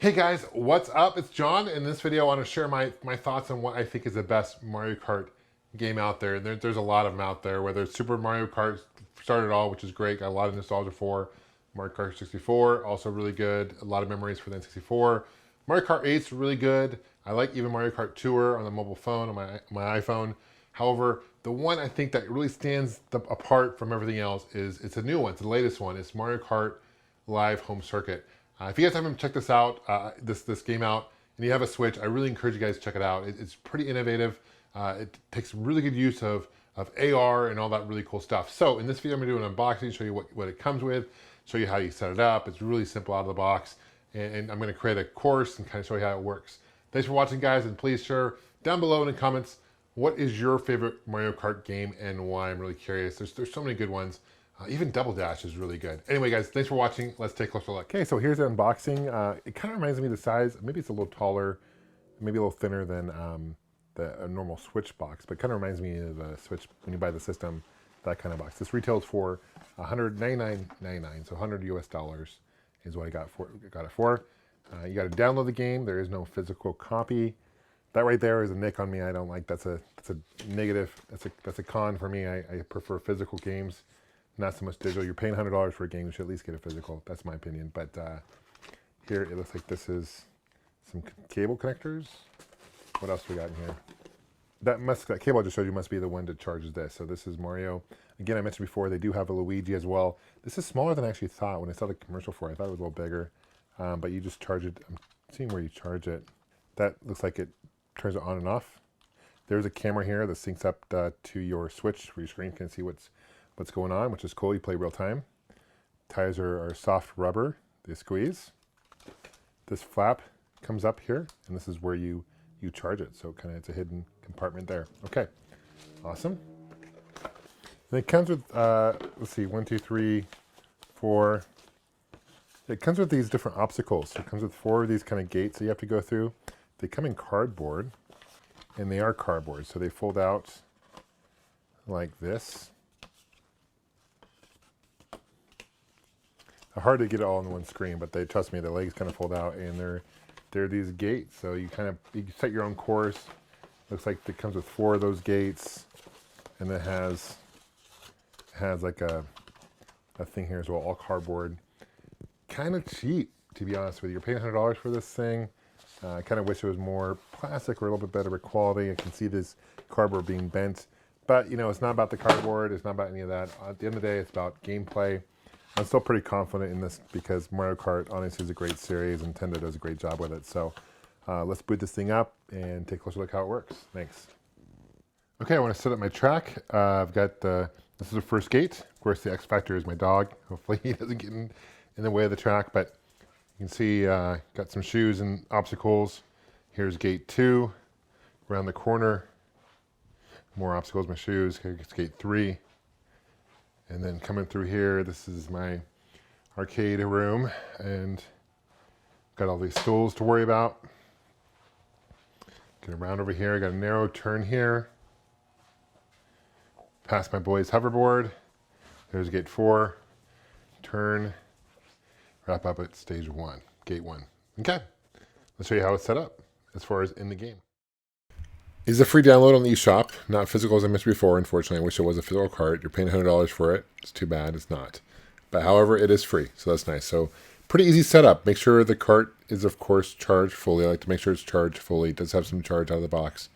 Hey guys, what's up? It's John. In this video, I want to share my thoughts on what I think is the best Mario Kart game out there. There's a lot of them out there, whether it's Super Mario Kart started all, which is great. Got a lot of nostalgia for. Mario Kart 64, also really good. A lot of memories for the N64. Mario Kart 8 is really good. I like even Mario Kart Tour on the mobile phone, on my iPhone. However, the one I think that really stands apart from everything else is it's a new one. It's the latest one. It's Mario Kart Live Home Circuit. If you guys haven't checked this out, this game out, and you have a Switch, I really encourage you guys to check it out. It's pretty innovative. It takes really good use of AR and all that really cool stuff. So in this video, I'm gonna do an unboxing, show you what it comes with, show you how you set it up. It's really simple out of the box, and I'm gonna create a course and kind of show you how it works. Thanks for watching, guys, and please share down below in the comments what is your favorite Mario Kart game and why. I'm really curious. There's so many good ones. Even Double Dash is really good. Anyway, guys, thanks for watching. Let's take a closer look. Okay, so here's the unboxing. It kind of reminds me of the size. Maybe it's a little taller, maybe a little thinner than the normal Switch box, but kind of reminds me of a Switch when you buy the system, that kind of box. This retails for $199.99, so $100 is what I got it for. You got to download the game. There is no physical copy. That right there is a nick on me. I don't like. That's a negative. That's a con for me. I prefer physical games. Not so much digital. You're paying $100 for a game, you should at least get a physical. That's my opinion. But here it looks like this is some cable connectors. What else we got in here? That cable I just showed you must be the one that charges this. So this is Mario. Again, I mentioned before they do have a Luigi as well. This is smaller than I actually thought. When I saw the commercial for it, I thought it was a little bigger. But you just charge it. I'm seeing where you charge it. That looks like it turns it on and off. There's a camera here that syncs up to your Switch where your screen can see what's going on, which is cool. You play real time. Tires are soft rubber. They squeeze. This flap comes up here, and this is where you charge it. So kind of it's a hidden compartment there. Okay, awesome. And it comes with, let's see, 1, 2, 3, 4. It comes with these different obstacles. So it comes with 4 of these kind of gates that you have to go through. They come in cardboard, and they are cardboard. So they fold out like this. Hard to get it all on one screen, but trust me, the legs kind of fold out, and they're these gates. So you set your own course. Looks like it comes with 4 of those gates, and it has like a thing here as well, all cardboard. Kind of cheap, to be honest with you. You're paying $100 for this thing. I kind of wish it was more plastic or a little bit better quality. I can see this cardboard being bent, but you know, it's not about the cardboard. It's not about any of that. At the end of the day, it's about gameplay. I'm still pretty confident in this because Mario Kart honestly is a great series. Nintendo does a great job with it. So let's boot this thing up and take a closer look how it works. Thanks. Okay, I want to set up my track. I've got this is the first gate. Of course, the X Factor is my dog. Hopefully he doesn't get in the way of the track, but you can see got some shoes and obstacles. Here's gate 2. Around the corner, more obstacles, my shoes. Here's gate 3. And then coming through here, this is my arcade room, and got all these stools to worry about. Get around over here, I got a narrow turn here. Past my boy's hoverboard. There's gate 4. Turn, wrap up at stage 1, gate 1. Okay, let's show you how it's set up as far as in the game. It's a free download on the eShop, not physical as I mentioned before. Unfortunately, I wish it was a physical cart. You're paying $100 for it. It's too bad it's not. But however, it is free, so that's nice. So pretty easy setup. Make sure the cart is, of course, charged fully. I like to make sure it's charged fully. It does have some charge out of the box.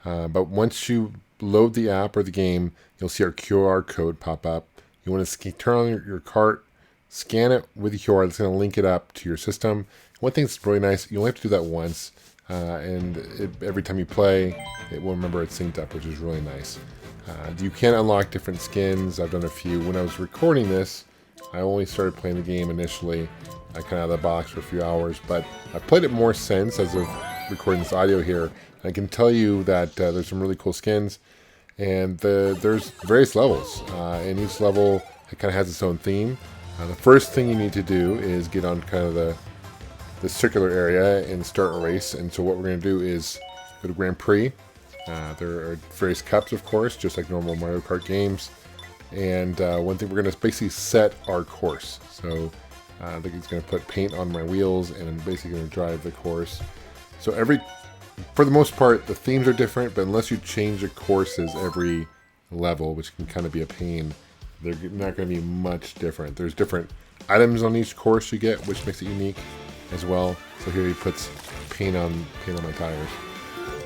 But once you load the app or the game, you'll see our QR code pop up. You want to turn on your cart, scan it with the QR. It's going to link it up to your system. One thing that's really nice, you only have to do that once. Every time you play, it will remember it's synced up, which is really nice. You can unlock different skins. I've done a few. When I was recording this, I only started playing the game initially, kind of out of the box for a few hours, but I've played it more since as of recording this audio here. I can tell you that there's some really cool skins, and there's various levels, and each level kind of has its own theme. The first thing you need to do is get on kind of the circular area and start a race. And so what we're going to do is go to Grand Prix. There are various cups, of course, just like normal Mario Kart games. And one thing, we're going to basically set our course. So I think he's going to put paint on my wheels, and I'm basically going to drive the course. So for the most part, the themes are different, but unless you change the courses every level, which can kind of be a pain, they're not going to be much different. There's different items on each course you get, which makes it unique as well. So here he puts paint on my tires.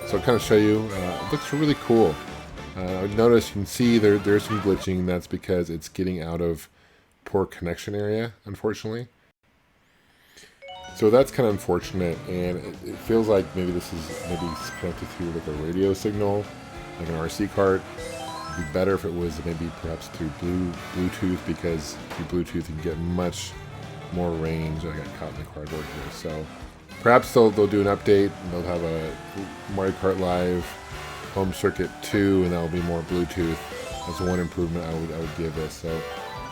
So I'll kind of show you. It looks really cool. Notice you can see there's some glitching. That's because it's getting out of poor connection area, unfortunately. So that's kind of unfortunate, and it feels like maybe this is connected to like a radio signal, like an RC cart. It'd be better if it was maybe perhaps through Bluetooth, because through Bluetooth you can get much more range. I got caught in the cardboard here, so perhaps they'll do an update and they'll have a Mario Kart Live Home Circuit 2, and that'll be more Bluetooth. That's one improvement I would give this. So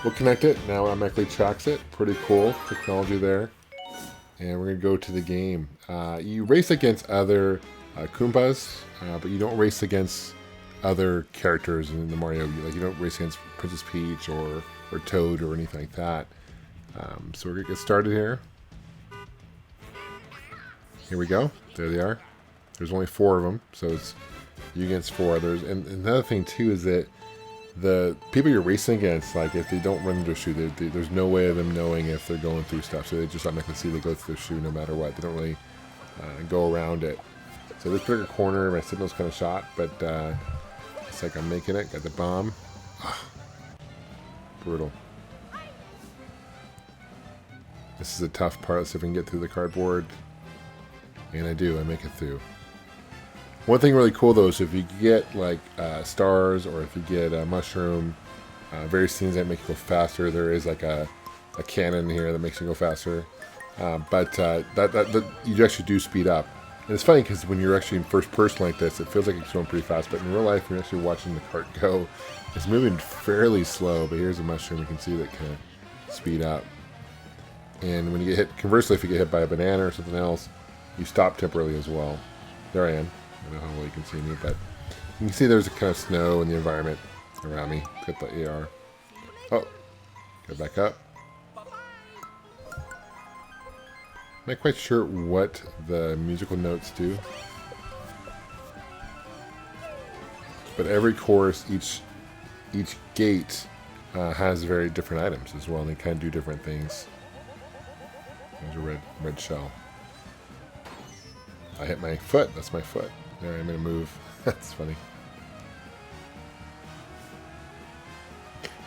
we'll connect it. Now it automatically tracks it. Pretty cool technology there. And we're going to go to the game. You race against other Koopas, but you don't race against other characters in the Mario. Like, you don't race against Princess Peach or Toad or anything like that. So we're going to get started here. Here we go. There they are. There's only 4 of them, so it's you against 4 others. And another thing too is that the people you're racing against, like if they don't run into a shoe, there's no way of them knowing if they're going through stuff. So they just automatically see they go through the shoe no matter what. They don't really go around it. So this particular corner, my signal's kind of shot, but it's like I'm making it. Got the bomb. Brutal. This is a tough part. Let's see if we can get through the cardboard. And I do. I make it through. One thing really cool though is if you get like stars, or if you get a mushroom, various things that make you go faster. There is like a cannon here that makes you go faster, but that you actually do speed up. And it's funny because when you're actually in first person like this, it feels like it's going pretty fast. But in real life, when you're actually watching the cart go, it's moving fairly slow. But here's a mushroom. You can see that kind of speed up. And when you get hit, conversely, if you get hit by a banana or something else, you stop temporarily as well. There I am. I don't know how well you can see me, but you can see there's a kind of snow in the environment around me. Got the AR. Oh, go back up. I'm not quite sure what the musical notes do, but every course, each gate has very different items as well, and they kind of do different things. There's a red shell. I hit my foot. That's my foot. There, I'm going to move. That's funny.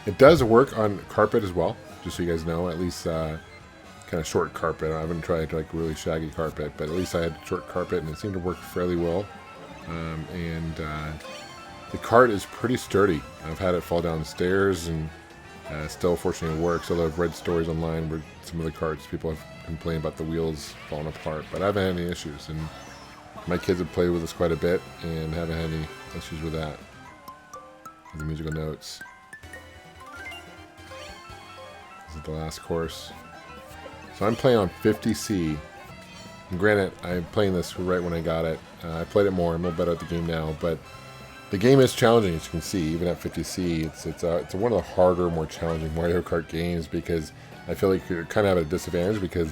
It does work on carpet as well, just so you guys know. At least kind of short carpet. I haven't tried like really shaggy carpet, but at least I had short carpet, and it seemed to work fairly well. The cart is pretty sturdy. I've had it fall down the stairs, and still fortunately works. Although I've read stories online where some of the carts, people have complained about the wheels falling apart, but I haven't had any issues. And my kids have played with this quite a bit and haven't had any issues with that. The musical notes. This is the last course. So I'm playing on 50C. And granted, I'm playing this right when I got it. I played it more. I'm a little better at the game now, but the game is challenging, as you can see. Even at 50C, it's one of the harder, more challenging Mario Kart games, because I feel like you're kind of at a disadvantage because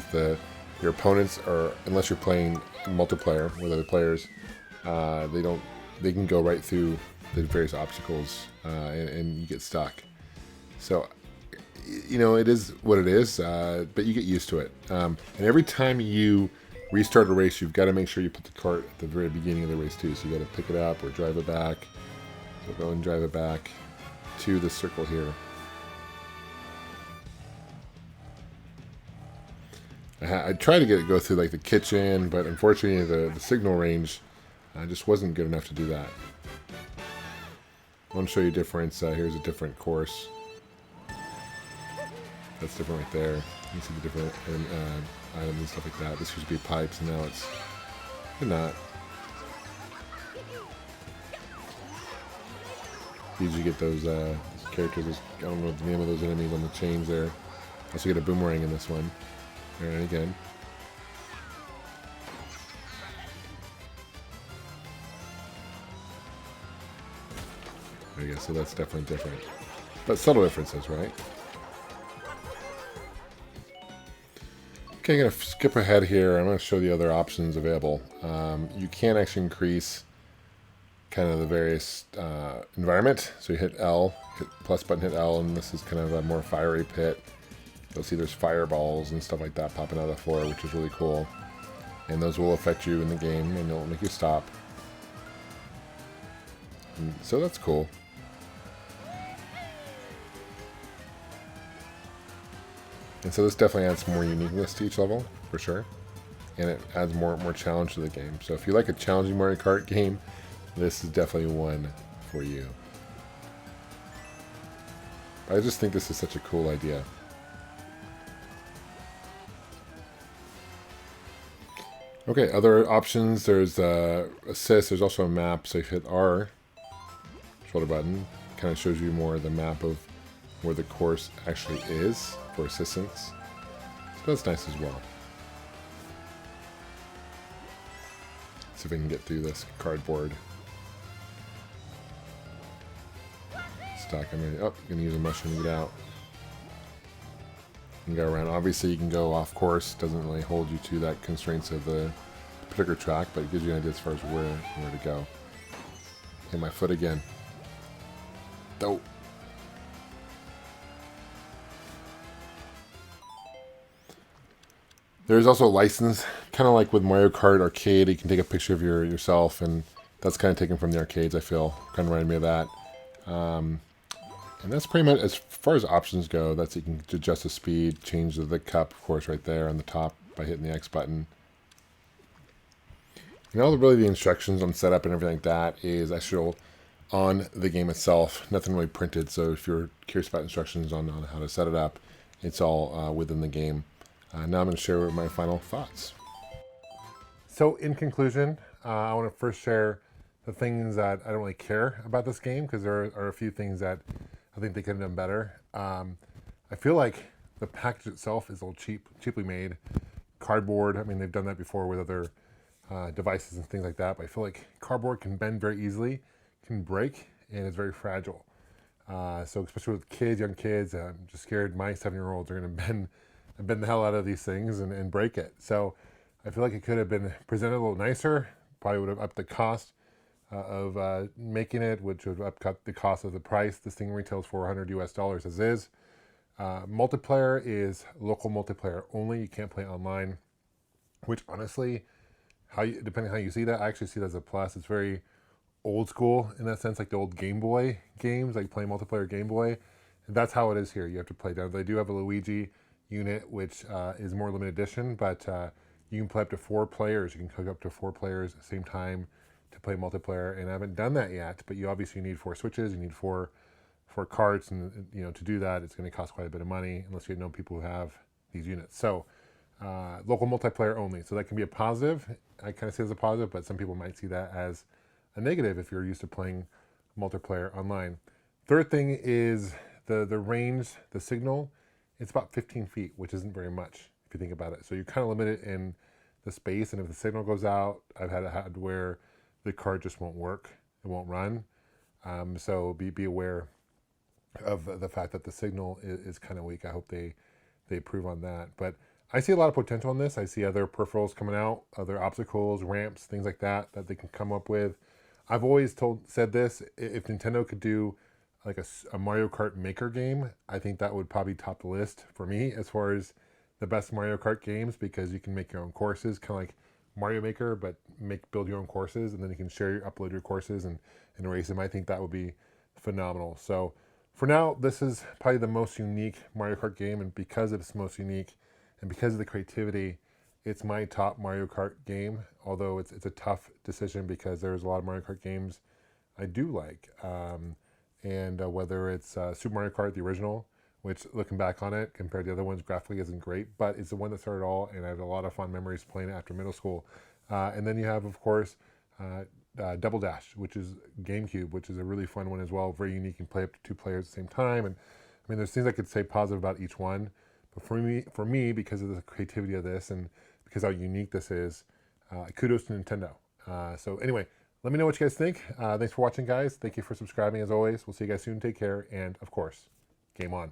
your opponents are, unless you're playing multiplayer with other players, they can go right through the various obstacles and you get stuck. So, you know, it is what it is, but you get used to it. And every time you restart a race, you've got to make sure you put the cart at the very beginning of the race too. So you got to pick it up or drive it back. So go and drive it back to the circle here. I tried to get it go through like the kitchen, but unfortunately the signal range just wasn't good enough to do that. I want to show you a difference. Here's a different course. That's different right there. You can see the different items and stuff like that. This used to be pipes, and now it's not. You usually get those characters. I don't know the name of those enemies on the chains there. Also get a boomerang in this one. There and again. There you go. So that's definitely different, but subtle differences, right? Okay, I'm going to skip ahead here. I'm going to show the other options available. You can actually increase kind of the various environment. So you hit L, hit plus button, hit L, and this is kind of a more fiery pit. You'll see there's fireballs and stuff like that popping out of the floor, which is really cool. And those will affect you in the game, and they'll make you stop. And so that's cool. And so this definitely adds more uniqueness to each level, for sure. And it adds more challenge to the game. So if you like a challenging Mario Kart game, this is definitely one for you. I just think this is such a cool idea. Okay, other options. There's assist. There's also a map. So if you hit R, shoulder button, kind of shows you more of the map of where the course actually is for assistance. So that's nice as well. See if we can get through this cardboard. Stuck. I'm gonna use a mushroom to get out. You can go around. Obviously, you can go off course. Doesn't really hold you to that constraints of the particular track, but it gives you an idea as far as where to go. Hit my foot again. Dope. There's also a license, kind of like with Mario Kart Arcade. You can take a picture of yourself, and that's kind of taken from the arcades, I feel. Kind of reminded me of that. And that's pretty much, as far as options go, that's you can adjust the speed, change the cup, of course, right there on the top by hitting the X button. And all really the instructions on setup and everything like that is actual on the game itself. Nothing really printed, so if you're curious about instructions on how to set it up, it's all within the game. Now I'm going to share my final thoughts. So in conclusion, I want to first share the things that I don't really care about this game, because there are a few things that I think they could have done better. I feel like the package itself is a little cheaply made. Cardboard, I mean, they've done that before with other devices and things like that, but I feel like cardboard can bend very easily, can break, and it's very fragile. So especially with kids, young kids, I'm just scared my 7-year-olds are going to bend the hell out of these things and break it. So I feel like it could have been presented a little nicer. Probably would have upped the cost of making it, which would have upcut the cost of the price. This thing retails $400 US as is. Multiplayer is local multiplayer only. You can't play online, which honestly, depending on how you see that, I actually see that as a plus. It's very old school in that sense, like the old Game Boy games, like playing multiplayer Game Boy. And that's how it is here. You have to play down. They do have a Luigi unit, which is more limited edition, but you can play up to 4 players. You can hook up to 4 players at the same time to play multiplayer, and I haven't done that yet, but you obviously need 4 switches, you need 4 carts, and to do that, it's going to cost quite a bit of money unless you know people who have these units. So local multiplayer only, so that can be a positive. I kind of see it as a positive, but some people might see that as a negative if you're used to playing multiplayer online. Third thing is the range, the signal. It's about 15 feet, which isn't very much if you think about it. So you're kind of limited in the space, and if the signal goes out, I've had where the card just won't work, it won't run. So be aware of the fact that the signal is kind of weak. I hope they improve on that. But I see a lot of potential in this. I see other peripherals coming out, other obstacles, ramps, things like that they can come up with. I've always said this, if Nintendo could do like a Mario Kart Maker game, I think that would probably top the list for me as far as the best Mario Kart games, because you can make your own courses, kind of like Mario Maker, but build your own courses, and then you can upload your courses and race them. I think that would be phenomenal. So for now, this is probably the most unique Mario Kart game, and because it's most unique and because of the creativity, it's my top Mario Kart game, although it's a tough decision because there's a lot of Mario Kart games I do like. And whether it's Super Mario Kart, the original, which looking back on it, compared to the other ones, graphically isn't great, but it's the one that started all, and I have a lot of fond memories playing it after middle school. And then you have, of course, Double Dash, which is GameCube, which is a really fun one as well, very unique. You can play up to 2 players at the same time. And I mean, there's things I could say positive about each one, but for me, because of the creativity of this and because how unique this is, kudos to Nintendo. So anyway, let me know what you guys think. Thanks for watching, guys. Thank you for subscribing, as always. We'll see you guys soon. Take care, and of course, game on.